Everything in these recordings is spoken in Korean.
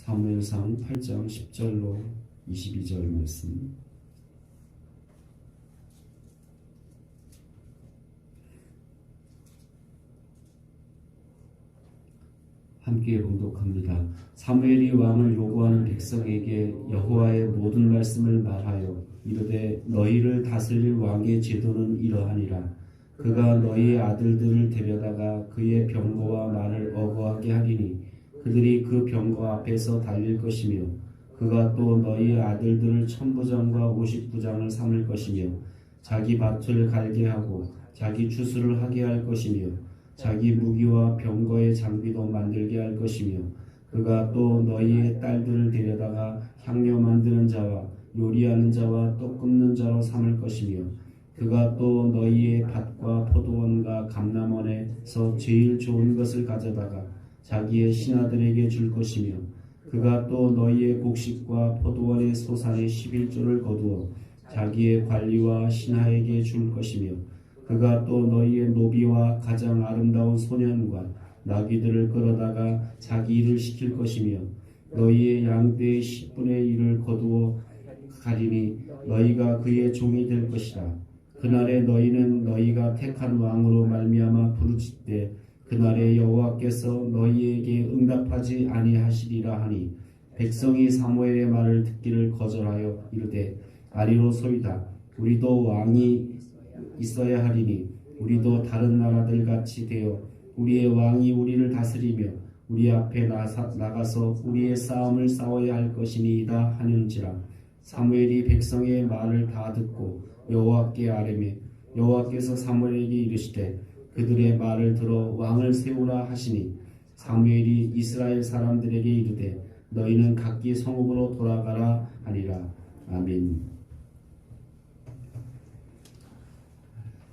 사무엘상 8장 10절로 22절 말씀. 함께 봉독합니다. 사무엘이 왕을 요구하는 백성에게 여호와의 모든 말씀을 말하여 이르되 너희를 다스릴 왕의 제도는 이러하니라. 그가 너희의 아들들을 데려다가 그의 병거와 말을 어거하게 하리니 그들이 그 병거 앞에서 달릴 것이며 그가 또 너희의 아들들을 1000부장과 50부장을 삼을 것이며 자기 밭을 갈게 하고 자기 추수를 하게 할 것이며 자기 무기와 병거의 장비도 만들게 할 것이며 그가 또 너희의 딸들을 데려다가 향료 만드는 자와 요리하는 자와 떡 굽는 자로 삼을 것이며 그가 또 너희의 밭과 포도원과 감람원에서 제일 좋은 것을 가져다가 자기의 신하들에게 줄 것이며 그가 또 너희의 곡식과 포도원의 소산의 11조를 거두어 자기의 관리와 신하에게 줄 것이며 그가 또 너희의 노비와 가장 아름다운 소년과 나귀들을 끌어다가 자기 일을 시킬 것이며 너희의 양떼의 10분의 1을 거두어 가리니 너희가 그의 종이 될 것이라. 그날에 너희는 너희가 택한 왕으로 말미암아 부르짖되 그날에 여호와께서 너희에게 응답하지 아니하시리라 하니 백성이 사무엘의 말을 듣기를 거절하여 이르되 아니로소이다. 우리도 왕이 있어야 하리니 우리도 다른 나라들 같이 되어 우리의 왕이 우리를 다스리며 우리 앞에 나가서 우리의 싸움을 싸워야 할 것이니이다 하는지라. 사무엘이 백성의 말을 다 듣고 여호와께 아뢰매 여호와께서 사무엘에게 이르시되 그들의 말을 들어 왕을 세우라 하시니 사무엘이 이스라엘 사람들에게 이르되 너희는 각기 성읍으로 돌아가라 하니라. 아멘.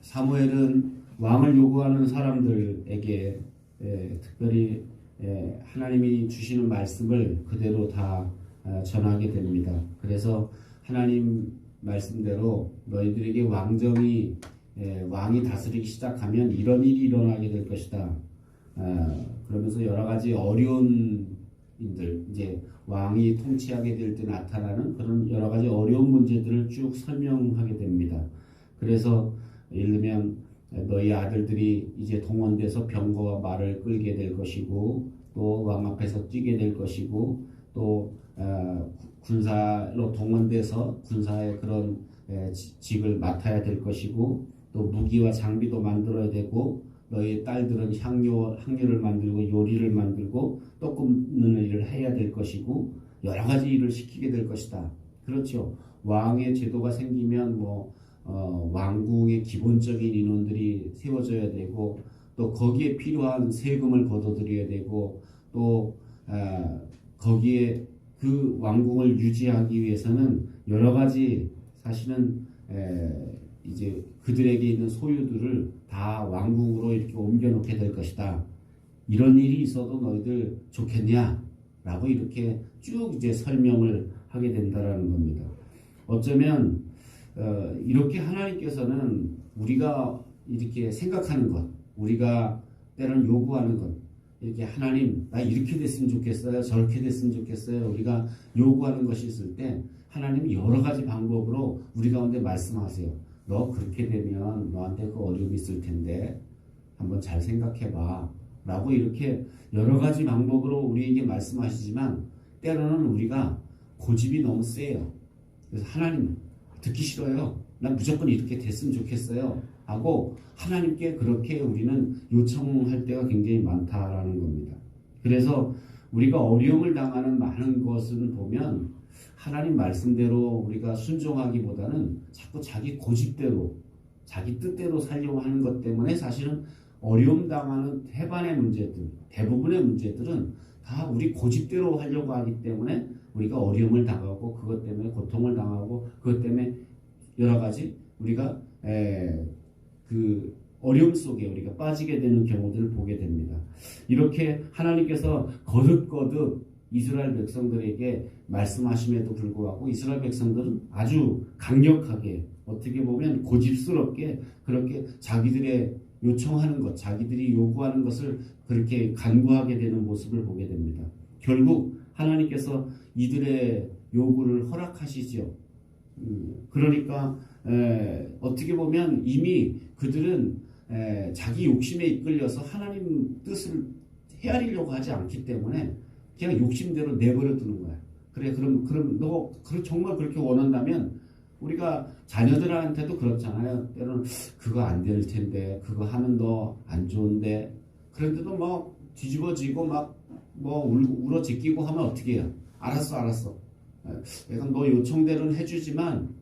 사무엘은 왕을 요구하는 사람들에게 특별히 하나님이 주시는 말씀을 그대로 다 전하게 됩니다. 그래서 하나님 말씀대로 너희들에게 왕이 다스리기 시작하면 이런 일이 일어나게 될 것이다. 그러면서 여러 가지 어려운 일들, 이제 왕이 통치하게 될 때 나타나는 그런 여러 가지 어려운 문제들을 쭉 설명하게 됩니다. 그래서 예를 들면 너희 아들들이 이제 동원돼서 병거와 말을 끌게 될 것이고 또 왕 앞에서 뛰게 될 것이고 또 군사로 동원돼서 군사의 그런 직을 맡아야 될 것이고 또 무기와 장비도 만들어야 되고 너희 딸들은 향료를 만들고 요리를 만들고 떡 굽는 일을 해야 될 것이고 여러 가지 일을 시키게 될 것이다. 그렇죠. 왕의 제도가 생기면 왕궁의 기본적인 인원들이 세워져야 되고 또 거기에 필요한 세금을 걷어들여야 되고 또 거기에 그 왕궁을 유지하기 위해서는 여러 가지 사실은 이제 그들에게 있는 소유들을 다 왕궁으로 이렇게 옮겨놓게 될 것이다. 이런 일이 있어도 너희들 좋겠냐라고 이렇게 쭉 이제 설명을 하게 된다라는 겁니다. 어쩌면 이렇게 하나님께서는 우리가 이렇게 생각하는 것, 우리가 때로는 요구하는 것, 이렇게 하나님 나 이렇게 됐으면 좋겠어요, 저렇게 됐으면 좋겠어요. 우리가 요구하는 것이 있을 때 하나님이 여러 가지 방법으로 우리 가운데 말씀하세요. 너 그렇게 되면 너한테 그 어려움이 있을 텐데 한번 잘 생각해봐 라고 이렇게 여러 가지 방법으로 우리에게 말씀하시지만 때로는 우리가 고집이 너무 세요. 그래서 하나님 듣기 싫어요. 난 무조건 이렇게 됐으면 좋겠어요 하고 하나님께 그렇게 우리는 요청할 때가 굉장히 많다라는 겁니다. 그래서 우리가 어려움을 당하는 많은 것을 보면 하나님 말씀대로 우리가 순종하기보다는 자꾸 자기 고집대로 자기 뜻대로 살려고 하는 것 때문에 사실은 어려움 당하는 대반의 문제들, 대부분의 문제들은 다 우리 고집대로 하려고 하기 때문에 우리가 어려움을 당하고 그것 때문에 고통을 당하고 그것 때문에 여러 가지 우리가 그 어려움 속에 우리가 빠지게 되는 경우들을 보게 됩니다. 이렇게 하나님께서 거듭거듭 이스라엘 백성들에게 말씀하심에도 불구하고 이스라엘 백성들은 아주 강력하게 어떻게 보면 고집스럽게 그렇게 자기들의 요청하는 것, 자기들이 요구하는 것을 그렇게 간구하게 되는 모습을 보게 됩니다. 결국 하나님께서 이들의 요구를 허락하시죠. 그러니까 어떻게 보면 이미 그들은 자기 욕심에 이끌려서 하나님 뜻을 헤아리려고 하지 않기 때문에 그냥 욕심대로 내버려 두는 거야. 그래, 그럼 너 정말 그렇게 원한다면 우리가 자녀들한테도 그렇잖아요. 때로는 그거 안 될 텐데, 그거 하면 너 안 좋은데, 그런데도 막 뒤집어지고 막 뭐 울어 제끼고 하면 어떻게 해요? 알았어. 내가 너 요청대로는 해주지만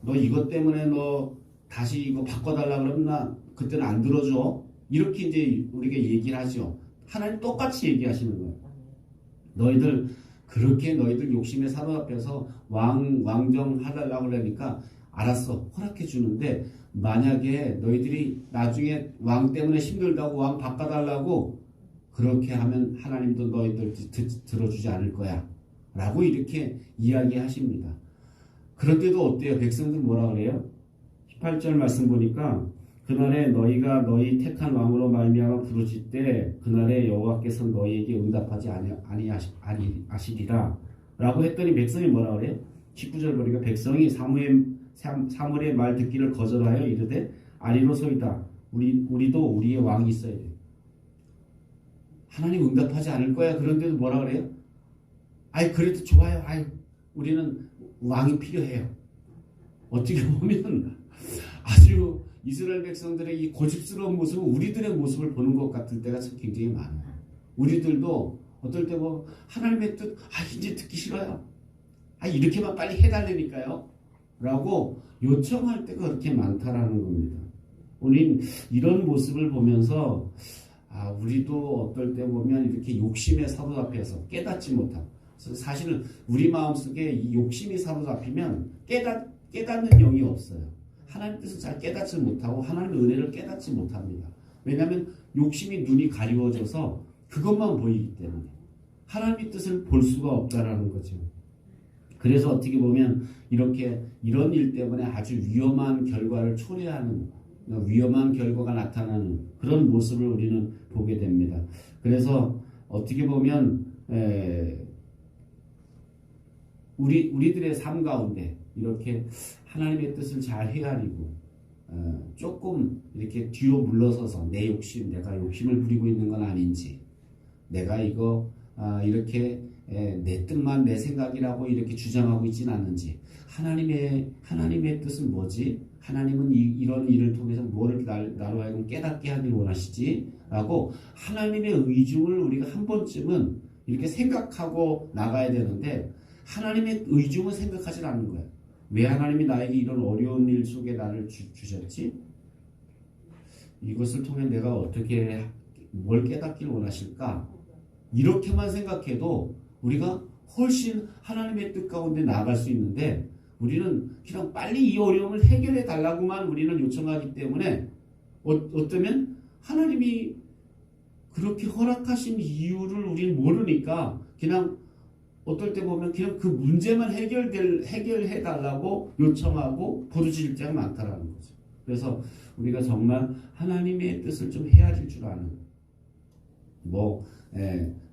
너 이것 때문에 너 다시 이거 바꿔달라 그러면 나 그때는 안 들어줘. 이렇게 이제 우리가 얘기를 하죠. 하나님 똑같이 얘기하시는 거예요. 너희들 욕심에 사로잡혀서 왕정 하달라고 그러니까 알았어, 허락해 주는데 만약에 너희들이 나중에 왕 때문에 힘들다고 왕 바꿔달라고 그렇게 하면 하나님도 너희들 들어주지 않을 거야 라고 이렇게 이야기하십니다. 그런데도 어때요? 백성들 뭐라 그래요? 18절 말씀 보니까 그날에 너희가 너희 택한 왕으로 말미암아 부르짖되 그날에 여호와께서 너희에게 응답하지 아니하시리라 라고 했더니 백성이 뭐라 그래요? 19절 보니까 백성이 사무엘의 말 듣기를 거절하여 이르되 아니로소이다. 우리도 우리의 왕이 있어야 돼. 하나님 응답하지 않을 거야. 그런데도 뭐라 그래요? 그래도 좋아요. 우리는 왕이 필요해요. 어떻게 보면 아주 이스라엘 백성들의 이 고집스러운 모습은 우리들의 모습을 보는 것 같을 때가 참 굉장히 많아요. 우리들도 어떨 때 뭐 하나님의 뜻 이제 듣기 싫어요. 이렇게만 빨리 해달라니까요 라고 요청할 때가 그렇게 많다라는 겁니다. 우린 이런 모습을 보면서 우리도 어떨 때 보면 이렇게 욕심에 사로잡혀서 깨닫지 못하고 사실은 우리 마음속에 이 욕심이 사로잡히면 깨닫는 영이 없어요. 하나님 뜻을 잘 깨닫지 못하고 하나님의 은혜를 깨닫지 못합니다. 왜냐하면 욕심이 눈이 가리워져서 그것만 보이기 때문에 하나님의 뜻을 볼 수가 없다라는 거죠. 그래서 어떻게 보면 이런 일 때문에 아주 위험한 결과를 초래하는 위험한 결과가 나타나는 그런 모습을 우리는 보게 됩니다. 그래서 어떻게 보면 우리들의 삶 가운데 이렇게 하나님의 뜻을 잘 헤아리고 조금 이렇게 뒤로 물러서서 내가 욕심을 부리고 있는 건 아닌지, 내가 이거 이렇게 내 뜻만 내 생각이라고 이렇게 주장하고 있지는 않는지, 하나님의 뜻은 뭐지? 하나님은 이런 일을 통해서 뭐를 나로 하여금 깨닫게 하길 원하시지? 라고 하나님의 의중을 우리가 한 번쯤은 이렇게 생각하고 나가야 되는데 하나님의 의중을 생각하지 않는 거예요. 왜 하나님이 나에게 이런 어려운 일 속에 나를 주셨지? 이것을 통해 내가 어떻게 뭘 깨닫길 원하실까? 이렇게만 생각해도 우리가 훨씬 하나님의 뜻 가운데 나아갈 수 있는데 우리는 그냥 빨리 이 어려움을 해결해 달라고만 우리는 요청하기 때문에 어쩌면 하나님이 그렇게 허락하신 이유를 우리는 모르니까 그냥 어떨 때 보면 그냥 그 문제만 해결해 달라고 요청하고 부르짖을 때가 많다라는 거죠. 그래서 우리가 정말 하나님의 뜻을 좀 헤아릴 줄 아는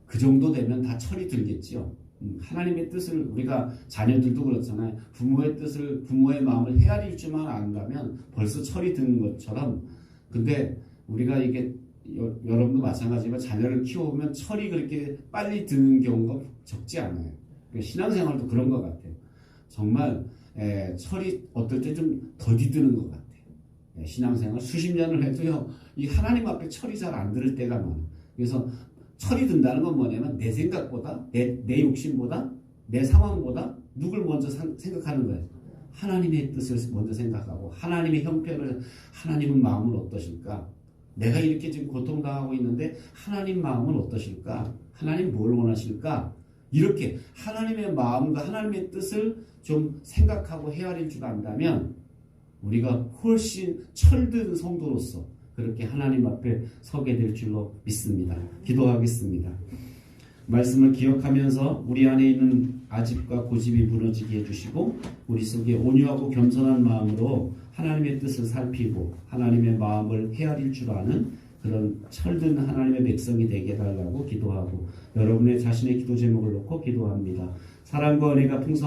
그 정도 되면 다 철이 들겠지요. 하나님의 뜻을 우리가 자녀들도 그렇잖아요. 부모의 마음을 헤아릴 줄만 안다면 벌써 철이 드는 것처럼 근데 우리가 이게 여러분도 마찬가지지만 자녀를 키워보면 철이 그렇게 빨리 드는 경우가 적지 않아요. 신앙생활도 그런 것 같아요. 정말 철이 어떨 때 좀 더디드는 것 같아요. 신앙생활 수십 년을 해도요. 이 하나님 앞에 철이 잘 안 들을 때가 많아요. 그래서 철이 든다는 건 뭐냐면 내 생각보다 내 욕심보다 내 상황보다 누굴 먼저 생각하는 거예요. 하나님의 뜻을 먼저 생각하고 하나님의 형편을 하나님은 마음은 어떠실까? 내가 이렇게 지금 고통당하고 있는데 하나님 마음은 어떠실까? 하나님 뭘 원하실까? 이렇게 하나님의 마음과 하나님의 뜻을 좀 생각하고 헤아릴 줄 안다면 우리가 훨씬 철든 성도로서 그렇게 하나님 앞에 서게 될 줄로 믿습니다. 기도하겠습니다. 말씀을 기억하면서 우리 안에 있는 아집과 고집이 무너지게 해주시고 우리 속에 온유하고 겸손한 마음으로 하나님의 뜻을 살피고 하나님의 마음을 헤아릴 줄 아는 그런 철든 하나님의 백성이 되게 해달라고 기도하고 여러분의 자신의 기도 제목을 놓고 기도합니다. 사랑과 은혜가 풍성